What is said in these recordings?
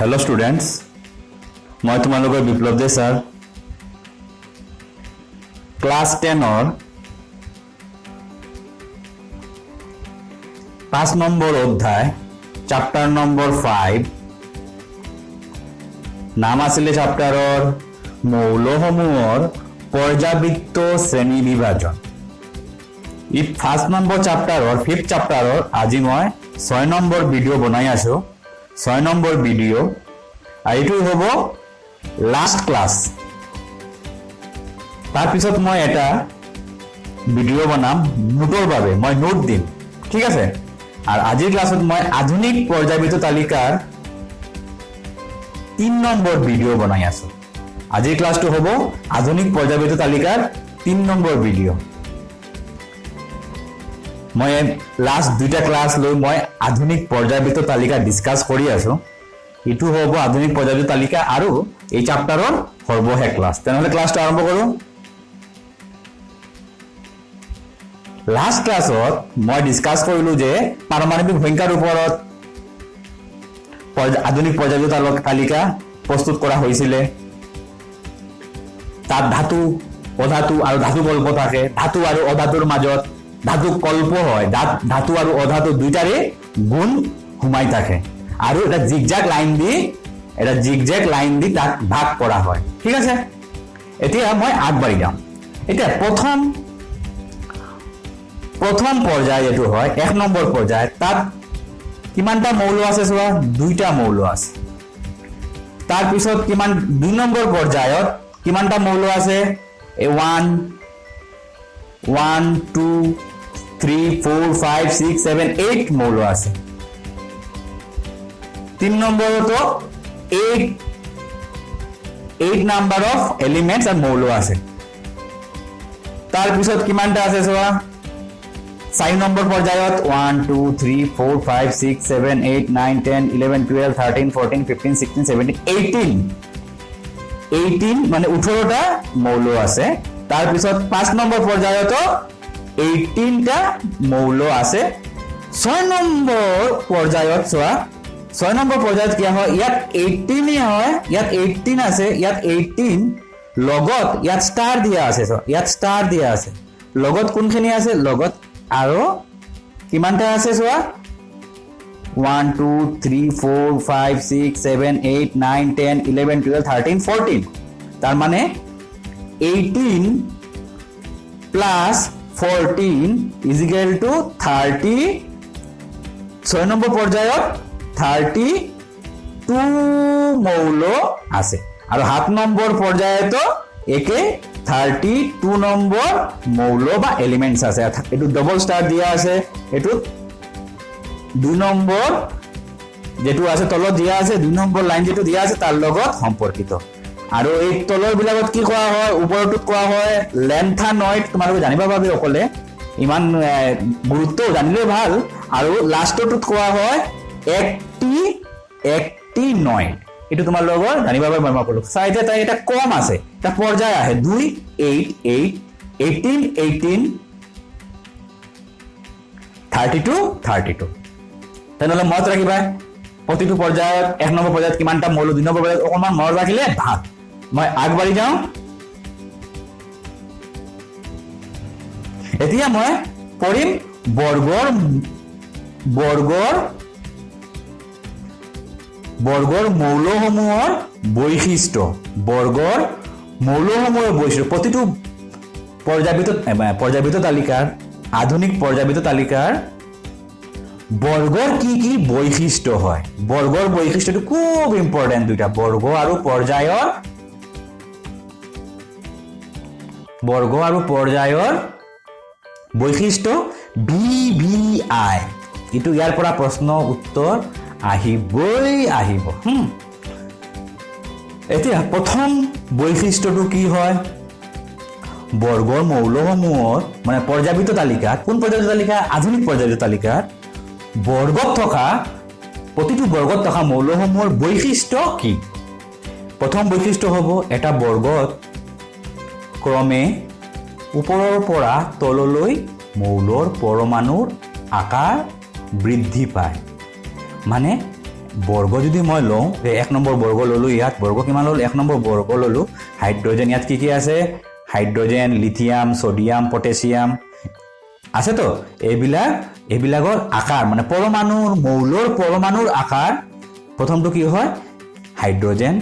Hello students मैं तुम्हारे विप्लव दे sir class 10 5 number अध्याय चैप्टर नम्बर 5 नाम आছিলে चैप्टारर मौलসমূहर पर्यावृत्त श्रेणी विभाजन। इ 1 नम्बर चैप्टारर 5th चैप्टारर आज मैं 6 नम्बर भिडिओ बनाई आছো 6 नम्बर भिडिओ आइटु होबो लास्ट क्लास। तार पिছত मैं एटा भिडिओ बनाम नोटर भावे मैं नोट दिम ठीक आछे। और आजिर क्लासत मैं आधुनिक पर्यावृत्त तालिकार 3 नम्बर भिडिओ बनाई आছো। आजिर क्लासटो होबो आधुनिक पर्यावृत्त तालिकार 3 नम्बर भिडिओ। मैं लास्ट दुटा क्लास लै मैं आधुनिक पर्यावृत्त तालिका डिस्कास करि आছো। इटु होबो आधुनिक पर्यावृत्त तालिका आरो এই চ্যাপ্টাৰৰ সৰ্বশেষ ক্লাস। তেনহলে ক্লাসটো আৰম্ভ কৰো। लास्ट क्लासत मैं डिस्कास करिलो जे पारमाणविक संख्যাৰ ওপৰত आधुनिक पर्यावृत्त तालिका प्रस्तुत करा হৈছিলে। তাত ধাতু অধাতু আৰু ধাতু কল্প থাকে। ধাতু আৰু অধাতুৰ মাজত धातु कल्प है धातु और अधातु दुईटारे गुण हुमाई थाके और এটা জিগজ্যাগ লাইন দি তাক ভাগ কৰা হয় ঠিক আছে। এতিয়া মই আগবাঢ়ি যাম। এতিয়া প্ৰথম পৰ্যায় এটো হয় 1 নম্বৰ পৰ্যায়। তাত কিমানটা মৌল আছে চোৱা দুইটা মৌল আছে। তাৰ পিছত কিমান 2 নম্বৰ পৰ্যায়ত কিমানটা মৌল আছে 1 2 3 4 5 6 7 8 মৌল আছে। 3 নম্বৰ তো 8 নাম্বাৰ অফ এলিমেন্টস আৰ মৌল আছে। তাৰ পিছত কিমানটা আছে সোয়া 4 নম্বৰ পৰ্যায়ত 1 2 3 4 5 6 7 8 9 10 11 12 13 14 15 16 17 18 মানে 18টা মৌল আছে। তার পিছত 5 নম্বৰ পৰ্যায়ত 18টা মৌল আছে। 6 নম্বৰ পৰ্যায়ত চোৱা 6 নম্বৰ পৰ্যায়ত কি হয় ইয়াত 18 হয় ইয়াত 18 আছে ইয়াত 18 লগত ইয়াত স্টার দিয়া আছে চোৱা ইয়াত স্টাৰ দিয়া আছে লগত কোনখিনি আছে লগত আৰু কিমানটা আছে চোৱা 1 2 3 4 5 6 7 8 9 10 11 12 13 14 তার মানে 18 plus 14 is equal to 30 6 number পৰ্যায়ত 32 মৌল আছে আৰু 7 নম্বৰ পৰ্যায়ত একে 32 নম্বৰ মৌল বা এলিমেন্টস আছে। এটো ডবল স্টাৰ দিয়া আছে এটো 2 নম্বৰ যেটো আছে তলত দিয়া আছে 2 নম্বৰ লাইন যেটো দিয়া আছে তাৰ লগত সম্পৰ্কিত। আৰু এই তলৰ বিলাকত কি কোৱা হয় ওপৰটোত কোৱা হয় লেন্থানয়েড। তোমালোকে জানিবা ভাবি অকলে ইমান গুৰুত্ব জানিলে ভাল। আৰু লাষ্টটোত কোৱা হয় এক্টিনয়েড। এটো তোমাৰ লগৰ জানিবা ভাবি মই কলো চাইতে তাই এটা কম আছে এটা পৰ্যায় আহে 2 8 8 18 18 32 32 তেনেহলে মনত ৰাখিবা প্ৰতিটো পৰ্যায়ত 1 নম্বৰ পৰ্যায়ত কিমানটা মৌল 2 নম্বৰ পৰ্যায়ত অকমান মনত ৰাখিলে ভাল। मैं আগবাঢ়ি যাওঁ। এতিয়া মই পঢ়িম বৰ্গৰ মৌলসমূহৰ বৈশিষ্ট্য। বৰ্গৰ মৌলসমূহৰ বৈশিষ্ট্য প্ৰতিটো পৰ্যাবৃত্ত তালিকাৰ আধুনিক পৰ্যাবৃত্ত তালিকাৰ বৰ্গৰ কি বৈশিষ্ট্য হয়। বৰ্গৰ বৈশিষ্ট্যটো খুব ইম্পৰ্টেন্ট। দুটা বৰ্গ আৰু পৰ্যায়ৰ বৈশিষ্ট্য VVI ইটো ইয়াৰ পৰা প্ৰশ্ন উত্তৰ আহিব। এতিয়া প্ৰথম বৈশিষ্ট্যটো কি হয় বৰ্গৰ মৌলসমূহৰ মানে পৰ্যাবৃত্ত তালিকাত কোন পৰ্যাবৃত্ত তালিকা আধুনিক পৰ্যাবৃত্ত তালিকাত বৰ্গত থকা প্ৰতিটো বৰ্গত থকা মৌলসমূহৰ বৈশিষ্ট্য কি। প্ৰথম বৈশিষ্ট্য হ'ব এটা বৰ্গত ক্ৰমে ওপৰৰ পৰা তললৈ মৌলৰ পৰমাণুৰ আকাৰ বৃদ্ধি পায়। মানে বৰ্গ যদি মই লওঁ 1 নম্বৰ বৰ্গ ললো ইয়াত বৰ্গ কিমান হ'ল 1 নম্বৰ বৰ্গ ললো হাইড্ৰজেন ইয়াত কি আছে হাইড্ৰজেন লিথিয়াম সোডিয়াম পটাছিয়াম আছে তো এইবিলাকৰ আকাৰ মানে পৰমাণুৰ আকাৰ প্ৰথমটো কি হয় হাইড্ৰজেন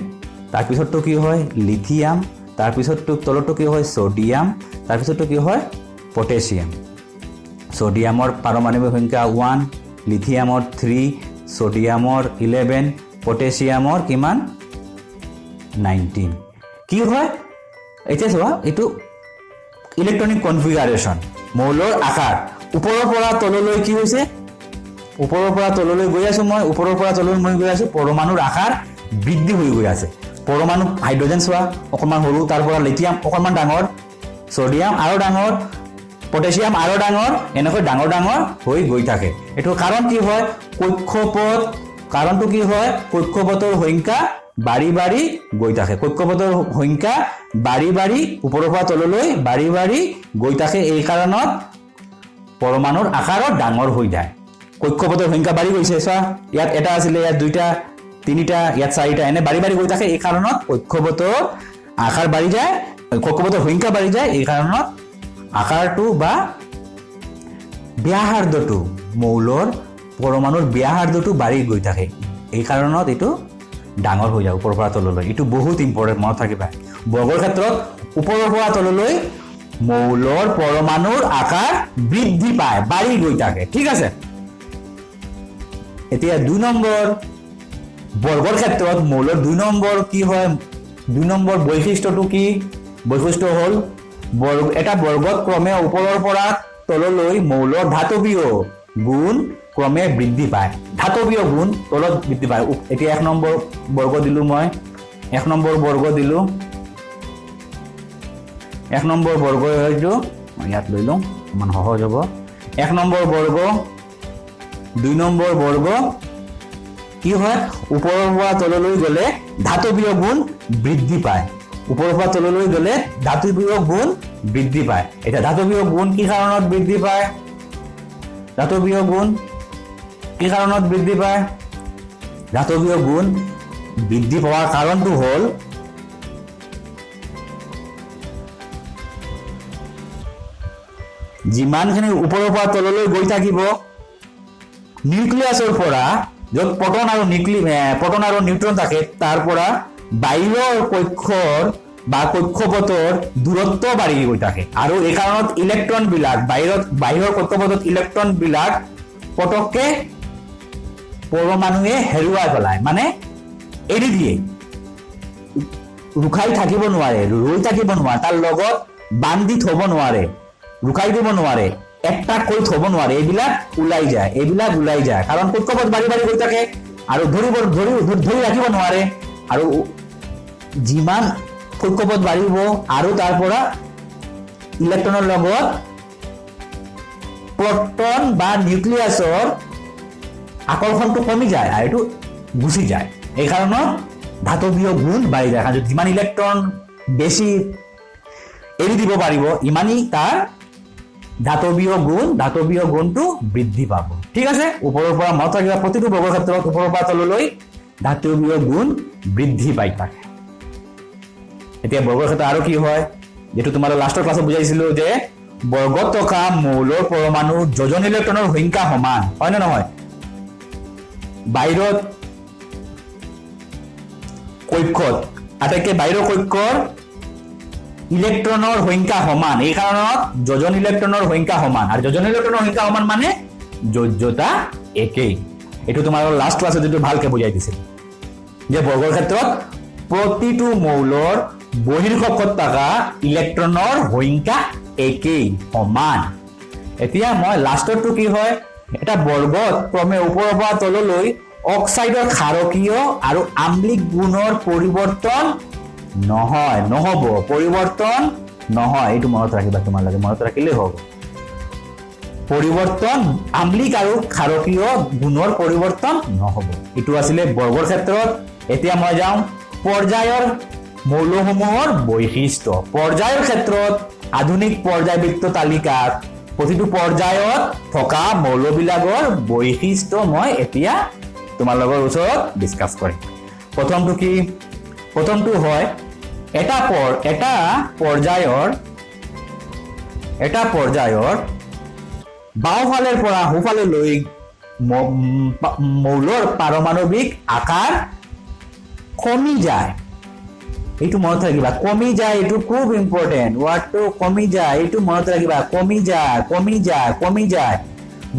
তাৰ পিছতটো কি হয় লিথিয়াম তাৰ পিছতটো তলতটো কি হয় সোডিয়াম তাৰ পিছতটো কি হয় পটাছিয়াম সোডিয়ামৰ পাৰমাণৱিক সংখ্যা 1 লিথিয়ামৰ 3 সোডিয়ামৰ 11 পটাছিয়ামৰ কিমান 19 কি হয় এতিয়া চোৱা এটো ইলেক্ট্ৰনিক কনফিগাৰেশন মৌলৰ আকাৰ ওপৰৰ পৰা তললৈ কি হৈছে ওপৰৰ পৰা তললৈ গৈ আছো মই ওপৰৰ পৰা তললৈ মই গৈ আছো পৰমাণুৰ আকাৰ বৃদ্ধি হৈ গৈ আছে পৰমাণু হাইড্ৰজেন চোৱা অকমান সৰু তাৰ পৰা লিথিয়াম অকমান ডাঙৰ সোডিয়াম আৰু ডাঙৰ পটাছিয়াম আৰু ডাঙৰ এনেকৈ ডাঙৰ হৈ গৈ থাকে এটো কাৰণ কি হয় কক্ষপথ কাৰণটো কি হয় কক্ষপথৰ সংখ্যা বাঢ়ি গৈ থাকে কক্ষপথৰ সংখ্যা বাঢ়ি ওপৰৰ পৰা তললৈ বাঢ়ি গৈ থাকে এই কাৰণত পৰমাণুৰ আকাৰ ডাঙৰ হৈ যায় কক্ষপথৰ সংখ্যা বাঢ়ি গৈছে চোৱা ইয়াত এটা আছিল ইয়াত দুইটা তিনিটা ইয়াত চাৰিটা এনে বাঢ়ি গৈ থাকে এই কাৰণত কক্ষপথৰ আকাৰ বাঢ়ি যায় কক্ষপথৰ সংখ্যা বাঢ়ি যায় এই কাৰণত আকাৰটো বা ব্যাসাৰ্ধটো মৌলৰ পৰমাণুৰ ব্যাসাৰ্ধটো বাঢ়ি গৈ থাকে এই কাৰণত এটো ডাঙৰ হৈ যায় ওপৰৰ পৰা তললৈ এটো বহুত ইম্পৰ্টেন্ট মনত থাকিবা বৰ্গৰ ক্ষেত্ৰত ওপৰৰ পৰা তললৈ মৌলৰ পৰমাণুৰ আকাৰ বৃদ্ধি পায় বাঢ়ি গৈ থাকে ঠিক আছে এতিয়া 2 নম্বৰ বৰ্গৰ ক্ষেত্ৰত মৌলৰ 2 নম্বৰ কি হয় 2 নম্বৰ বৈশিষ্ট্যটো কি বৈশিষ্ট্য হ'ল এটা বৰ্গত ক্ৰমে ওপৰৰ পৰা তললৈ মৌলৰ ধাতৱীয় গুণ ক্ৰমে বৃদ্ধি পায় ধাতৱীয় গুণ তলত বৃদ্ধি পায় এতিয়া 1 নম্বৰ বৰ্গ দিলো মই 1 নম্বৰ বৰ্গ দিলো 1 নম্বৰ বৰ্গ হয়তো ইয়াত লৈ লওঁ মান সহজ হ'ব 1 নম্বৰ বৰ্গ 2 নম্বৰ বৰ্গ কি হয় ওপৰৰ পৰা তললৈ গলে ধাতৱীয় গুণ বৃদ্ধি পায় ওপৰৰ পৰা তললৈ গলে ধাতৱীয় গুণ বৃদ্ধি পায় এটা ধাতৱীয় গুণ কি কাৰণত বৃদ্ধি পায় ধাতৱীয় গুণ কি কাৰণত বৃদ্ধি পায় ধাতৱীয় গুণ বৃদ্ধি পোৱাৰ কাৰণটো হ'ল যিমানখিনি ওপৰৰ পৰা তললৈ গৈ থাকিব নিউক্লিয়াছৰ পৰা য'ত প্ৰটন আৰু নিউট্ৰন থাকে তাৰ পৰা বাহিৰৰ কক্ষৰ বা কক্ষপথৰ দূৰত্ব বাঢ়ি গৈ থাকে আৰু এই কাৰণত ইলেক্ট্ৰন বিলাক বাহিৰৰ কক্ষপথত ইলেক্ট্ৰন বিলাক পটককে পৰমাণুৱে হেৰুৱাই পেলায় মানে এৰি দিয়ে ৰুখাই থাকিব নোৱাৰে ৰৈ থাকিব নোৱাৰে তাৰ লগত বান্ধি থব নোৱাৰে ৰুখাই দিব নোৱাৰে একটা কৈ থব নোৱাৰে এইবিলাক ওলাই যায় কাৰণ কক্ষপথ বাঢ়ি গৈ থাকে আৰু ধৰি ৰাখিব নোৱাৰে আৰু যিমান কক্ষপথ বাঢ়িব আৰু তাৰ পৰা ইলেক্ট্ৰনৰ লগত প্ৰটন বা নিউক্লিয়াছৰ আকৰ্ষণটো কমি যায় আৰু এটো গুচি যায় এই কাৰণত ধাতৱীয় গুণ বাঢ়ি যায় কাৰণ যিমান ইলেক্ট্ৰন বেছি এৰি দিব পাৰিব ইমানেই তাৰ ধাতৱীয় গুণটো বৃদ্ধি পাব ঠিক আছে ওপৰৰ পৰা মনত ৰাখিবা প্ৰতিটো বৰ্গৰ ক্ষেত্ৰত ওপৰৰ পৰা তললৈ ধাতৱীয় গুণ বৃদ্ধি পাই থাকে এতিয়া বৰ্গৰ ক্ষেত্ৰত আৰু কি হয় যেটো তোমাৰ লাষ্টৰ ক্লাছত বুজাইছিলো যে বৰ্গত থকা মৌলৰ পৰমাণুৰ যোজন ইলেক্ট্ৰনৰ সংখ্যা সমান হয় না নহয় বাহিৰত কক্ষত আটাইতকৈ বাহিৰৰ কক্ষৰ ইলেক্ট্ৰনৰ সংখ্যা সমান এই কাৰণত যোজন ইলেক্ট্ৰনৰ সংখ্যা সমান আৰু যোজন ইলেক্ট্ৰনৰ সংখ্যা সমান মানে যোজ্যতা একেই এটো তোমাৰ লাষ্ট ক্লাছত যেটো ভালকে বুজাই দিছিল যে বৰ্গৰ ক্ষেত্ৰত প্ৰতিটো মৌলৰ বহিৰ্কক্ষত থকা ইলেক্ট্ৰনৰ সংখ্যা একেই সমান এতিয়া মই লাষ্টৰটো কি হয় এটা বৰ্গত ক্ৰমে ওপৰৰ পৰা তললৈ অক্সাইডৰ ক্ষাৰকীয় আৰু আম্লিক গুণৰ পৰিৱৰ্তন নহব পৰিৱৰ্তন নহয় এটো মনত ৰাখিবা তোমালোকে মনত ৰাখিলে হ'ব পৰিৱৰ্তন আম্লিক আৰু ক্ষাৰকীয় গুণৰ পৰিৱৰ্তন নহব এটো আছিল বৰ্গৰ ক্ষেত্ৰত এতিয়া মই যাওঁ পৰ্যায়ৰ মৌলসমূহৰ বৈশিষ্ট্য পৰ্যায়ৰ ক্ষেত্ৰত আধুনিক পৰ্যায়বৃত্ত তালিকাত প্ৰতিটো পৰ্যায়ত থকা মৌলবিলাকৰ বৈশিষ্ট্য মই এতিয়া তোমালোকৰ ওচৰত ডিসকাস কৰিম প্ৰথমটো কি প্ৰথমটো হয় এটা পৰ্যায়ৰ বাওঁফালৰ পৰা সোঁফাললৈ মৌলৰ পাৰমাণৱিক আকাৰ কমি যায় এইটো মনত ৰাখিবা কমি যায় এইটো খুব ইম্পৰ্টেন্ট ওয়াৰ্ডটো কমি যায় এইটো মনত ৰাখিবা কমি যায়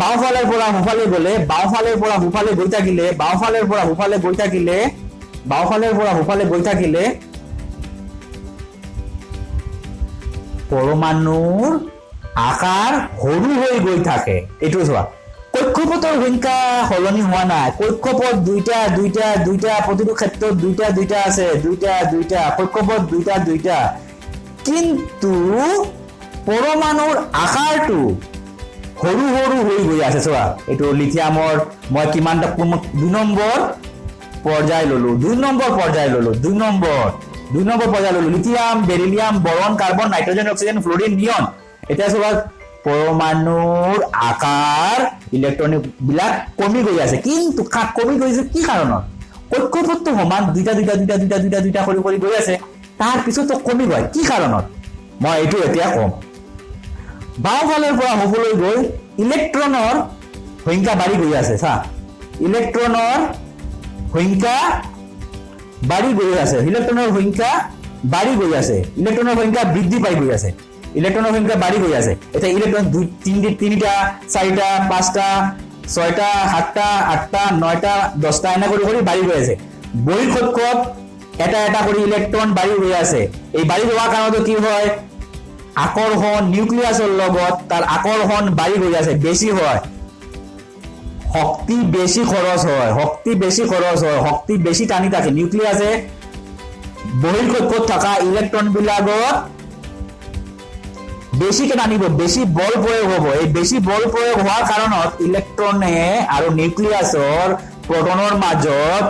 বাওঁফালৰ পৰা সোঁফালে গলে বাওঁফালৰ পৰা সোঁফালে গৈ থাকিলে পৰমাণুৰ আকাৰ সৰু হৈ গৈ থাকে এইটো চোৱা কক্ষপথৰ সংখ্যা সলনি হোৱা নাই কক্ষপথ দুইটা প্ৰতিটো ক্ষেত্ৰত দুইটা আছে দুইটা কক্ষপথ দুইটা কিন্তু পৰমাণুৰ আকাৰটো সৰু হৈ গৈ আছে চোৱা এইটো লিথিয়ামৰ মই কিমানটা 2 নম্বৰ পৰ্যায় ললো 2 নম্বৰ পৰ্যায় ললো lithium beryllium boron carbon nitrogen oxygen fluorine neon এটা চোৱা পৰমাণুৰ আকাৰ ইলেক্ট্ৰনিক বিলাক কমি গৈ আছে কিন্তু কমি গৈছে কি কাৰণত কক্ষপথটো সমান দুইটা কৰি গৈ আছে তাৰ পিছতো কমি গৈ কি কাৰণত মই এইটো এতিয়া কম বাওঁফালৰ পৰা সোঁফাললৈ গৈ ইলেক্ট্ৰনৰ সংখ্যা বাঢ়ি গৈ আছে চা ইলেক্ট্ৰনৰ সংখ্যা বাঢ়ি গৈ আছে ইলেক্ট্ৰনৰ সংখ্যা বৃদ্ধি পাই গৈ আছে ইলেক্ট্ৰনৰ সংখ্যা বাঢ়ি গৈ আছে এটা ইলেক্ট্ৰন 3টা 4টা 5টা 6টা 7টা 8টা 9টা 10টা এনে কৰি বাঢ়ি গৈ আছে বহিঃকক্ষত এটা কৰি ইলেক্ট্ৰন বাঢ়ি গৈ আছে এই বাঢ়ি যোৱাৰ কাৰণত কি হয় আকৰ্ষণ নিউক্লিয়াছৰ লগত তাৰ আকৰ্ষণ বাঢ়ি গৈ আছে বেছি হয় শক্তি বেছি খৰচ হয় শক্তি বেছি টানি থাকে নিউক্লিয়াছে বহিঃকক্ষত থকা ইলেক্ট্ৰন বিলাকক বেছিকে টানিব বেছি বল প্ৰয়োগ হ'ব এই বেছি বল প্ৰয়োগ হোৱাৰ কাৰণত ইলেক্ট্ৰনে আৰু নিউক্লিয়াছৰ প্ৰটনৰ মাজত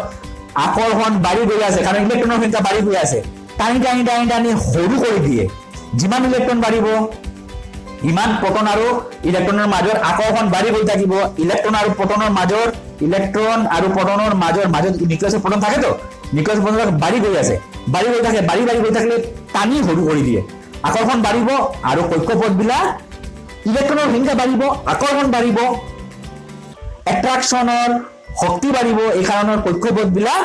আকৰ্ষণ বাঢ়ি গৈ আছে কাৰণ ইলেক্ট্ৰনৰ সংখ্যা বাঢ়ি গৈ আছে টানি সৰু কৰি দিয়ে যিমান ইলেক্ট্ৰন বাঢ়িব ইমান প্ৰটন আৰু ইলেক্ট্ৰনৰ মাজৰ আকৰ্ষণ বাঢ়ি গৈ থাকিব ইলেক্ট্ৰন আৰু প্ৰটনৰ মাজৰ নিউক্লিয়াছৰ প্ৰটন থাকে তো নিউক্লিয়াছৰ প্ৰটন বাঢ়ি গৈ আছে বাঢ়ি গৈ থাকিলে টানি সৰু কৰি দিয়ে আকৰ্ষণ বাঢ়িব আৰু কক্ষপথ বিলাক ইলেক্ট্ৰনৰ সংখ্যা বাঢ়িব আকৰ্ষণ বাঢ়িব এট্ৰাকচনৰ শক্তি বাঢ়িব এই কাৰণত কক্ষপথ বিলাক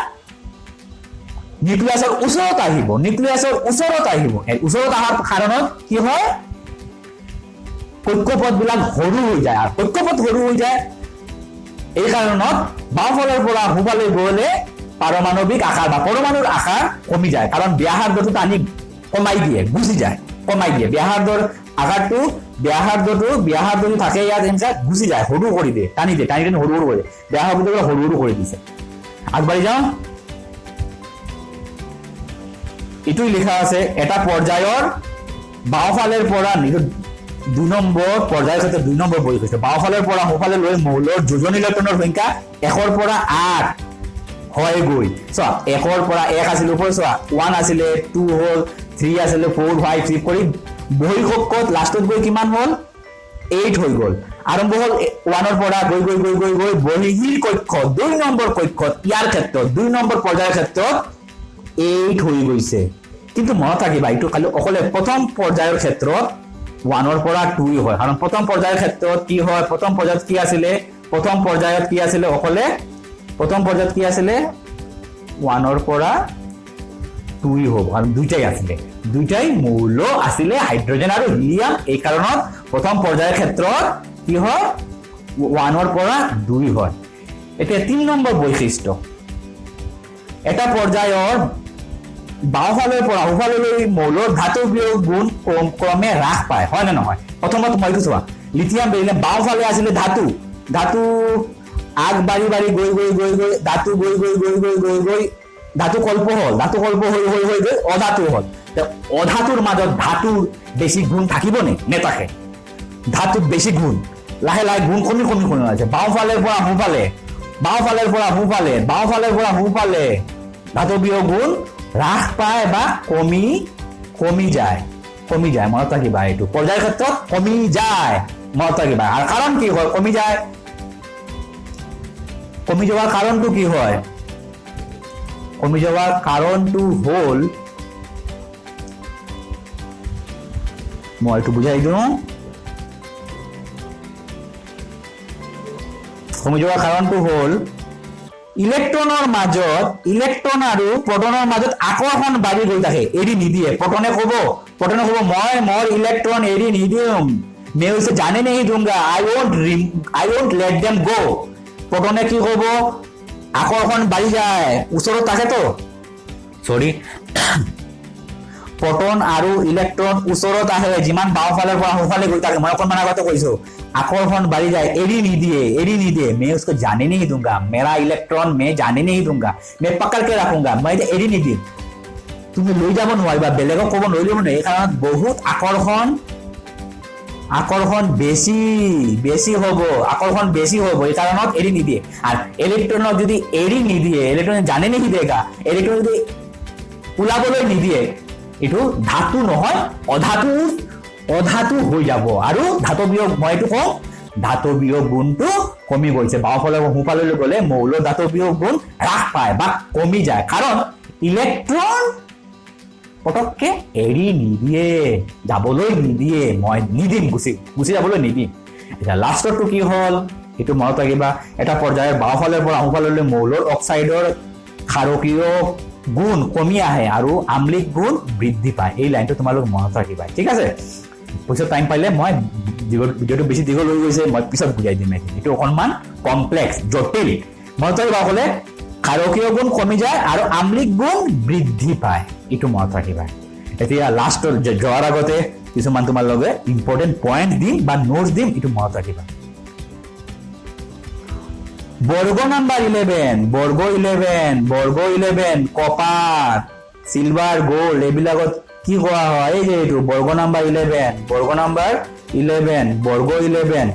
নিউক্লিয়াছৰ ওচৰত আহিব ওচৰত অহাৰ কাৰণত কি হয় কক্ষপথ বিলাক সৰু হৈ যায় আৰু কক্ষপথ সৰু হৈ যায় এই কাৰণত বাওঁফালৰ পৰা সোঁফালে গ'লে পাৰমাণৱিক আকাৰ বা পৰমাণুৰ আকাৰ কমি যায় কাৰণ ব্যাসাৰ্ধটো টানি কমাই দিয়ে ব্যাসাৰ্ধৰ আকাৰটো ব্যাসাৰ্ধটো থাকে ইয়াত এনকা গুচি যায় সৰু কৰি দিয়ে টানি সৰু কৰি দিয়ে ব্যাসাৰ্ধটো সৰু কৰি দিছে আগবাঢ়ি যাওঁ ইটোই লিখা আছে এটা পৰ্যায়ৰ বাওঁফালৰ পৰা 2 নম্বৰ পৰ্যায়ৰ ক্ষেত্ৰত 2 নম্বৰ বৈশিষ্ট্য বাওঁফালৰ পৰা সোঁফালে লৈ মৌলৰ যোজন ইলেক্ট্ৰনৰ সংখ্যা 1 ৰ পৰা 8 হয় গৈ চোৱা 1 ৰ পৰা 1 আছিল ওপৰ চোৱা 1 আছিলে 2 হ'ল 3 আছিলে 4 5 6 কৰি বহিঃকক্ষত লাষ্টত গৈ কিমান হ'ল 8 হৈ গ'ল আৰম্ভ হ'ল 1 ৰ পৰা গৈ বহিঃ কক্ষ 2 নম্বৰ কক্ষত ইয়াৰ ক্ষেত্ৰত 2 নম্বৰ পৰ্যায়ৰ ক্ষেত্ৰত 8 হৈ গৈছে কিন্তু মনত ৰাখিবা এইটো খালি অকলে প্ৰথম পৰ্যায়ৰ ক্ষেত্ৰত 1 ৰ পৰা 2 হয় কাৰণ প্ৰথম পৰ্যায়ৰ ক্ষেত্ৰত কি হয় প্ৰথম পৰ্যায়ত কি আছিলে অকলে প্ৰথম পৰ্যায়ত কি আছিলে 1 ৰ পৰা 2 হ'ব আৰু দুইটাই মৌল আছিলে হাইড্ৰজেন আৰু হিলিয়াম এই কাৰণত প্ৰথম পৰ্যায়ৰ ক্ষেত্ৰত কি হয় 1 ৰ পৰা 2 হয় এতিয়া 3 নম্বৰ বৈশিষ্ট্য এটা পৰ্যায়ৰ বাওঁফালৰ পৰা সোঁফাললৈ মৌলৰ ধাতু বিয়োগ গুণ ক্ৰমে হ্ৰাস পায় হয় নে নহয় প্ৰথমত মই চোৱা লিথিয়াম বেৰিলিয়াম বাওঁফালে আছিলে ধাতু আগবাঢ়ি গৈ ধাতু কল্প হৈ গৈ অধাতু হ'ল অধাতুৰ মাজত ধাতুৰ বেছি গুণ থাকিব নে থাকে ধাতুত বেছি গুণ লাহে গুণ কমি আছে বাওঁফালৰ পৰা সোঁফালে ধাতু বিয়োগ গুণ হ্ৰাস পায় বা কমি যায় মনত ৰাখিবা এইটো পৰ্যায়ৰ ক্ষেত্ৰত কমি যায় মনত ৰাখিবা আৰু কাৰণ কি হয় কমি যায় কমি যাওয়ার কারণটো কি হয় কমি যাওয়ার কারণটো হল মই একটু বুঝাই দিও কমি যাওয়ার কারণটো হল ইলেক্ট্ৰনৰ মাজত ইলেক্ট্ৰন আৰু প্ৰটনৰ মাজত আকৰ্ষণ বাঢ়ি গৈ থাকে এৰি নিদিয়ে প্ৰটনে ক'ব মই মোৰ ইলেক্ট্ৰন এৰি নিদিম मैं उसे जाने नहीं दूंगा I won't let them go प्रोटने की कब আকর্ষণ বাড়ি যায় ওচৰত থাকে তো সৰি प्रोटन আৰু ইলেক্ট্ৰন ওচৰত আহে যিমান বাওঁফালৰ পৰা সোঁফালে গৈ থাকে মই অকণমান আগতে কৈছো আকৰ্ষণ বাড়ি যায় এৰি নিদিয়ে मैं उसको जाने नहीं दूंगा मेरा इलेक्ट्रॉन मैं जाने नहीं दूंगा मैं पकड़ के रखूंगा मैं এৰি নিদিম তুমি লৈ যাব নোৱাৰিবা বেলেগক ক'ব নোৱাৰিব নহয় কাৰণ বহুত আকৰ্ষণ বেশি হবো এই কাৰণত এৰি নিদিয়ে আৰ ইলেক্ট্ৰনক যদি এৰি নিদিয়ে ইলেক্ট্ৰন জানে নেকি দেগা ইলেক্ট্ৰন যদি ওলাবলৈ নিদিয়ে এটো ধাতু নহয় অধাতু হৈ যাব আৰু ধাতৱীয় মইটো কম ধাতৱীয় গুণটো কমি গৈছে বাওঁফালে সোঁফাললৈ গলে মৌল ধাতৱীয় গুণ হ্ৰাস পায় বা কমি যায় কাৰণ ইলেক্ট্ৰন পটককে এৰি নিদিয়ে যাবলৈ নিদিয়ে মই নিদিম গুচি যাবলৈ নিদিম এতিয়া লাষ্টটো কি হল এটো মনত ৰাখিবা এটা পৰ্যায়ৰ বাওঁফালৰ পৰা সোঁফাললৈ মৌলৰ অক্সাইডৰ ক্ষাৰকীয় গুণ কমি আহে আৰু আম্লিক গুণ বৃদ্ধি পায় এই লাইনটো তোমালোক মনত ৰাখিবা ঠিক আছে পিছত টাইম পাইলে মই ভিডিওটো বেছি দীঘল হৈ গৈছে মই পিছত বুজাই দিম এটো অকণমান কমপ্লেক্স জটিল মনত ৰাখিবা হ'লে ক্ষাৰকীয় গুণ কমি যায় আৰ আম্লিক গুণ বৃদ্ধি পায় এটু মনত ৰাখিবা এতিয়া লাস্টৰ যোৱাৰ আগতে কিছুমান তোমাৰ লগে ইম্পৰ্টেন্ট পয়েন্ট দিম বা নোটস দিম এটু মনত ৰাখিবা বৰ্গ নাম্বাৰ 11 কপাৰ সিলভাৰ গোল্ড এবিলাকত কি কোৱা হয় এই যে এটু বৰ্গ নাম্বাৰ 11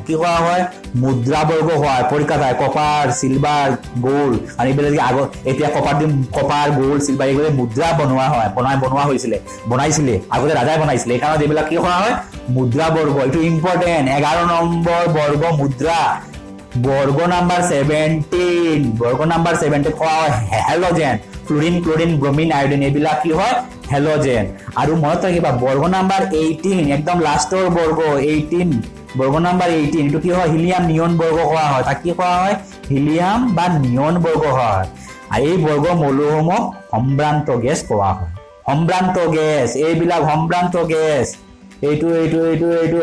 কি কোৱা হয় মুদ্ৰা বৰ্গ হয় পৰীক্ষা থাকে কপাৰ সিলভাৰ গোল্ড আৰ এইবিলাক আগত এতিয়া কপাৰ গোল্ড সিলভাৰ এগুলো মুদ্ৰা বনোৱা বনাইছিলে আগতে ৰাজাই বনাইছিলে এই কাৰণে এইবিলাক কি কোৱা হয় মুদ্ৰা বৰ্গ এটু ইম্পৰ্টেন্ট 11 নম্বৰ বৰ্গ মুদ্ৰা বৰ্গ নাম্বাৰ 17 কোৱা হয় halogen Florin chlorine bromine iodine এইবিলাক কি হয় হ্যালোজেন আৰু মনত ৰাখিবা বৰ্গ নাম্বাৰ 18 একদম লাস্টৰ বৰ্গ 18 বৰ্গ নাম্বাৰ 18 এটো কি হয় হিলিয়াম নিয়ন বৰ্গ কোৱা হয় তাক কি কোৱা হয় হিলিয়াম বা নিয়ন বৰ্গ হয় আৰু এই বৰ্গ মৌলসমূহ সম্ভ্ৰান্ত গেছ কোৱা হয় সম্ভ্ৰান্ত গেছ এইবিলাক সম্ভ্ৰান্ত গেছ এইটো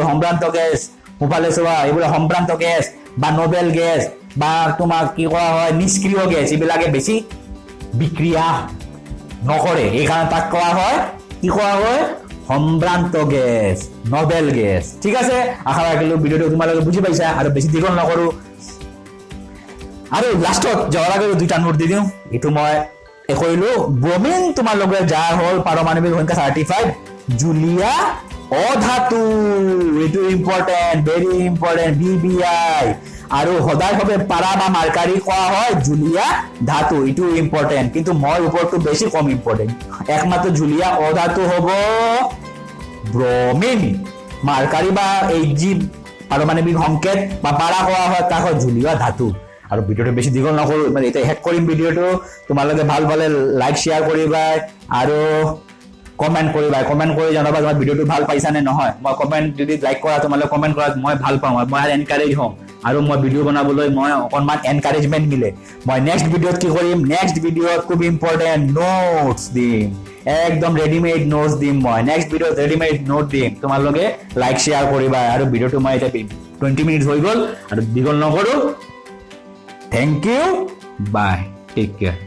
সম্ভ্ৰান্ত গেছ মোবাইলে চোৱা এইবিলাক সম্ভ্ৰান্ত গেছ বা নোবেল গেছ বা তোমাক কি কোৱা হয় নিষ্ক্ৰিয় গেছ এইবিলাকে বেছি বিক্ৰিয়া নকৰে এই কাৰণে তাক কোৱা হয় কি কোৱা হয় সম্ভ্ৰান্ত গেছ নোবেল গেছ ঠিক আছে আশা ৰাখিলো ভিডিওটো তোমালোকে বুজি পাইছা আৰু বেছি দীঘল নকৰো আৰু লাষ্টত যোৱাৰ আগতে দুটা নোট দি দিওঁ এটো মই কৰিলো ব্ৰোমিন তোমালোকে যাৰ হল পাৰমাণৱিক সংখ্যা 35 জুলিয়া অধাতু এটো ইম্পৰ্টেন্ট ভেৰি ইম্পৰ্টেন্ট বিবিআই আৰু সদায়ভাৱে পাৰা বা মাৰ্কাৰী কোৱা হয় জুলিয়া ধাতু এটো ইম্পৰ্টেন্ট কিন্তু মই ওপৰটো বেছি কম ইম্পৰ্টেন্ট একমাত্ৰ জুলিয়া অধাতু হ'ব ব্ৰোমিন মাৰ্কাৰী বা এইজি পাৰমাণৱিক সংকেত বা পাৰা কোৱা হয় তাক জুলিয়া ধাতু আৰু ভিডিওটো বেছি দীঘল নকৰো মানে এটা হেক কৰিম ভিডিওটো তোমালোকে ভাল ভালে লাইক শেয়াৰ কৰিবা আৰু কমেন্ট কৰিবা কমেন্ট কৰি জনাবা তোমাৰ ভিডিওটো ভাল পাইছা নে নহয় মই কমেন্ট যদি লাইক কৰা তোমালোকে কমেন্ট কৰা মই ভাল পাওঁ মই এনকাৰেজ হম আৰু মই ভিডিও বনাবলৈ মই অকণমান এনকাৰেজমেন্ট মিলে মই নেক্সট ভিডিওত কি কৰিম নেক্সট ভিডিওত খুব ইম্পৰ্টেন্ট নোটস দিম একদম ৰেডিমেড নোটস দিম মই নেক্সট ভিডিওত ৰেডিমেড নোট দিম তোমালোকে লাইক শেয়াৰ কৰিবা আৰু ভিডিওটো মই এটা 20 মিনিট হৈ গল আৰু দীঘল নকৰো thank you bye take care